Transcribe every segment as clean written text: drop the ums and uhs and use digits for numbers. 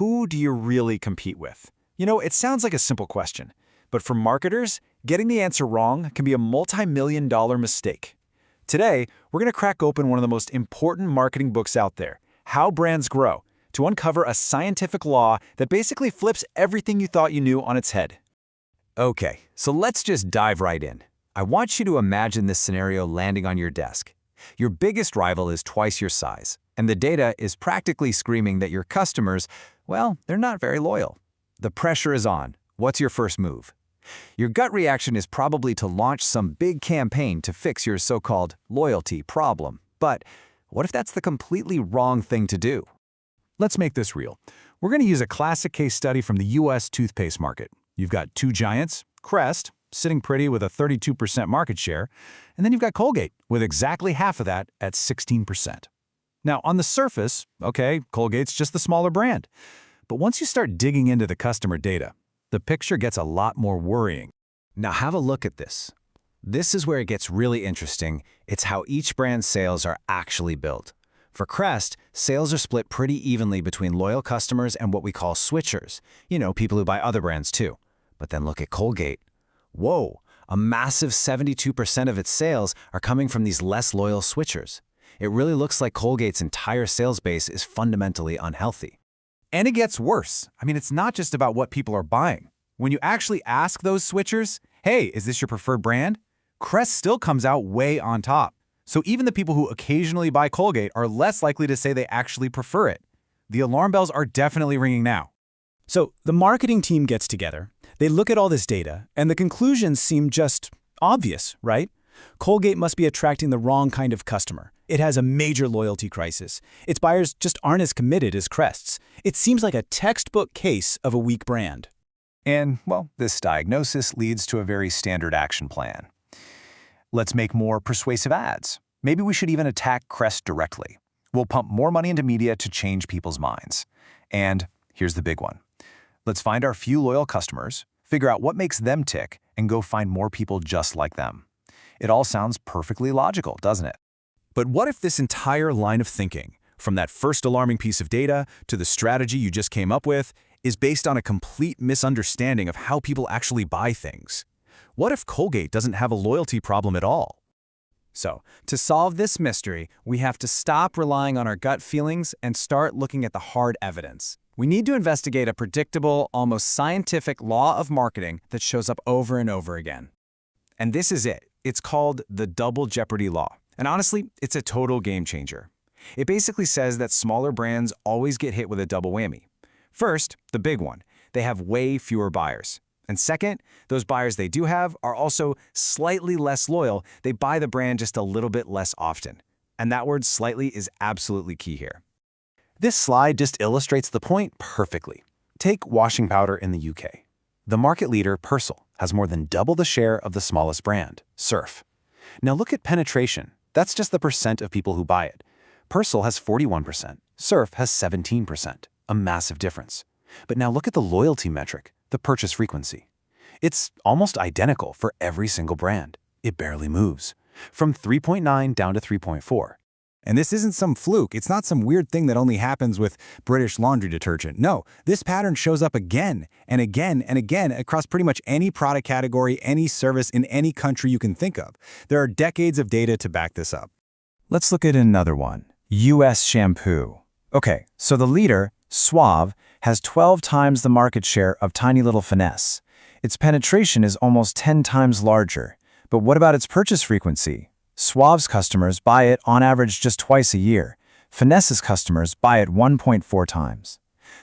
who do you really compete with? It sounds like a simple question, but for marketers, getting the answer wrong can be a multi-million-dollar mistake. Today, we're going to crack open one of the most important marketing books out there, How Brands Grow, to uncover a scientific law that basically flips everything you thought you knew on its head. Okay, so let's just dive right in. I want you to imagine this scenario landing on your desk. Your biggest rival is twice your size, and the data is practically screaming that your customers, well, they're not very loyal. The pressure is on. What's your first move? Your gut reaction is probably to launch some big campaign to fix your so-called loyalty problem. But what if that's the completely wrong thing to do? Let's make this real. We're going to use a classic case study from the US toothpaste market. You've got two giants, Crest, sitting pretty with a 32% market share, and then you've got Colgate with exactly half of that at 16%. Now, on the surface, okay, Colgate's just the smaller brand. But once you start digging into the customer data, the picture gets a lot more worrying. Now have a look at this. This is where it gets really interesting. It's how each brand's sales are actually built. For Crest, sales are split pretty evenly between loyal customers and what we call switchers, people who buy other brands too. But then look at Colgate. Whoa, a massive 72% of its sales are coming from these less loyal switchers. It really looks like Colgate's entire sales base is fundamentally unhealthy. And it gets worse. It's not just about what people are buying. When you actually ask those switchers, hey, is this your preferred brand? Crest still comes out way on top. So even the people who occasionally buy Colgate are less likely to say they actually prefer it. The alarm bells are definitely ringing now. So the marketing team gets together, they look at all this data, and the conclusions seem just obvious, right? Colgate must be attracting the wrong kind of customer. It has a major loyalty crisis. Its buyers just aren't as committed as Crest's. It seems like a textbook case of a weak brand. And, well, this diagnosis leads to a very standard action plan. Let's make more persuasive ads. Maybe we should even attack Crest directly. We'll pump more money into media to change people's minds. And here's the big one. Let's find our few loyal customers, figure out what makes them tick, and go find more people just like them. It all sounds perfectly logical, doesn't it? But what if this entire line of thinking, from that first alarming piece of data to the strategy you just came up with, is based on a complete misunderstanding of how people actually buy things? What if Colgate doesn't have a loyalty problem at all? So, to solve this mystery, we have to stop relying on our gut feelings and start looking at the hard evidence. We need to investigate a predictable, almost scientific law of marketing that shows up over and over again. And this is it. It's called the double jeopardy law. And honestly, it's a total game changer. It basically says that smaller brands always get hit with a double whammy. First, the big one, they have way fewer buyers. And second, those buyers they do have are also slightly less loyal. They buy the brand just a little bit less often. And that word slightly is absolutely key here. This slide just illustrates the point perfectly. Take washing powder in the UK. The market leader, Persil, has more than double the share of the smallest brand, Surf. Now look at penetration. That's just the percent of people who buy it. Persil has 41%, Surf has 17%, a massive difference. But now look at the loyalty metric, the purchase frequency. It's almost identical for every single brand. It barely moves, from 3.9 down to 3.4. And this isn't some fluke. It's not some weird thing that only happens with British laundry detergent. No, this pattern shows up again and again and again across pretty much any product category, any service in any country you can think of. There are decades of data to back this up. Let's look at another one, US shampoo. Okay, so the leader, Suave, has 12 times the market share of Tiny Little Finesse. Its penetration is almost 10 times larger. But what about its purchase frequency? Suave's customers buy it on average just twice a year. Finesse's customers buy it 1.4 times.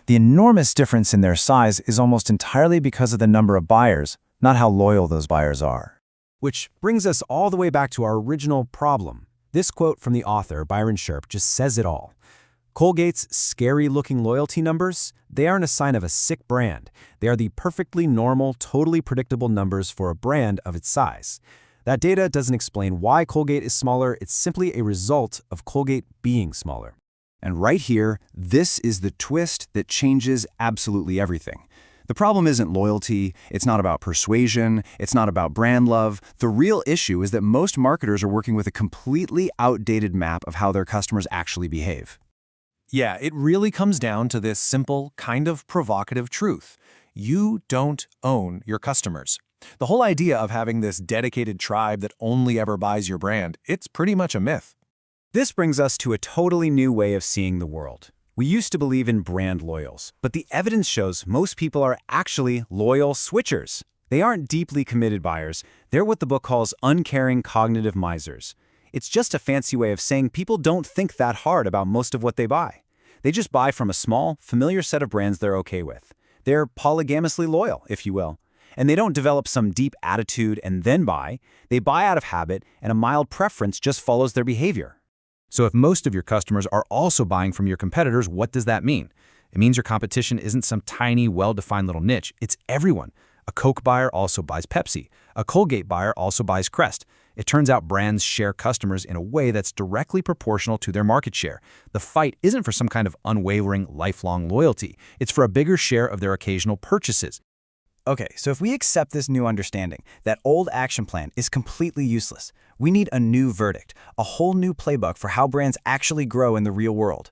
The enormous difference in their size is almost entirely because of the number of buyers, not how loyal those buyers are. Which brings us all the way back to our original problem. This quote from the author, Byron Sharp, just says it all. Colgate's scary-looking loyalty numbers, they aren't a sign of a sick brand. They are the perfectly normal, totally predictable numbers for a brand of its size. That data doesn't explain why Colgate is smaller. It's simply a result of Colgate being smaller. And right here, this is the twist that changes absolutely everything. The problem isn't loyalty, it's not about persuasion, it's not about brand love. The real issue is that most marketers are working with a completely outdated map of how their customers actually behave. Yeah, it really comes down to this simple, kind of provocative truth. You don't own your customers. The whole idea of having this dedicated tribe that only ever buys your brand, it's pretty much a myth. This brings us to a totally new way of seeing the world. We used to believe in brand loyals, but the evidence shows most people are actually loyal switchers. They aren't deeply committed buyers. They're what the book calls uncaring cognitive misers. It's just a fancy way of saying people don't think that hard about most of what they buy. They just buy from a small, familiar set of brands they're okay with. They're polygamously loyal, if you will. And they don't develop some deep attitude and then buy. They buy out of habit, and a mild preference just follows their behavior. So if most of your customers are also buying from your competitors, what does that mean? It means your competition isn't some tiny, well-defined little niche. It's everyone. A Coke buyer also buys Pepsi. A Colgate buyer also buys Crest. It turns out brands share customers in a way that's directly proportional to their market share. The fight isn't for some kind of unwavering, lifelong loyalty. It's for a bigger share of their occasional purchases. Okay, so if we accept this new understanding, that old action plan is completely useless. We need a new verdict, a whole new playbook for how brands actually grow in the real world.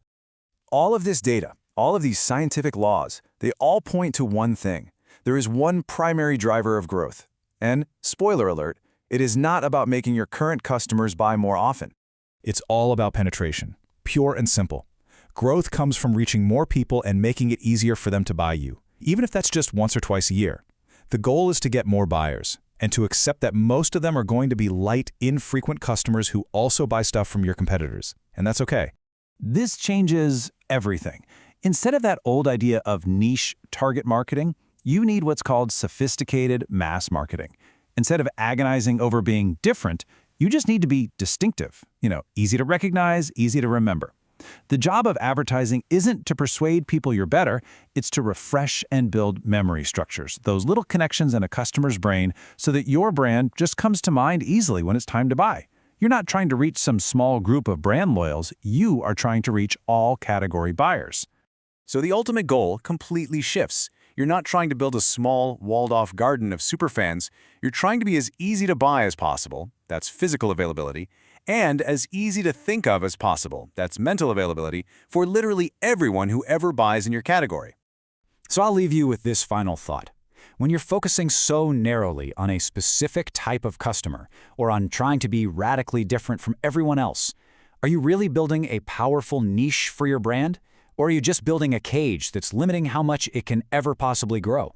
All of this data, all of these scientific laws, they all point to one thing. There is one primary driver of growth. And, spoiler alert, it is not about making your current customers buy more often. It's all about penetration, pure and simple. Growth comes from reaching more people and making it easier for them to buy you, even if that's just once or twice a year. The goal is to get more buyers, and to accept that most of them are going to be light, infrequent customers who also buy stuff from your competitors. And that's okay. This changes everything. Instead of that old idea of niche target marketing, you need what's called sophisticated mass marketing. Instead of agonizing over being different, you just need to be distinctive. Easy to recognize, easy to remember. The job of advertising isn't to persuade people you're better, it's to refresh and build memory structures, those little connections in a customer's brain so that your brand just comes to mind easily when it's time to buy. You're not trying to reach some small group of brand loyals, you are trying to reach all category buyers. So the ultimate goal completely shifts. You're not trying to build a small, walled-off garden of superfans. You're trying to be as easy to buy as possible, that's physical availability, and as easy to think of as possible, that's mental availability, for literally everyone who ever buys in your category. So I'll leave you with this final thought. When you're focusing so narrowly on a specific type of customer, or on trying to be radically different from everyone else, are you really building a powerful niche for your brand? Or are you just building a cage that's limiting how much it can ever possibly grow?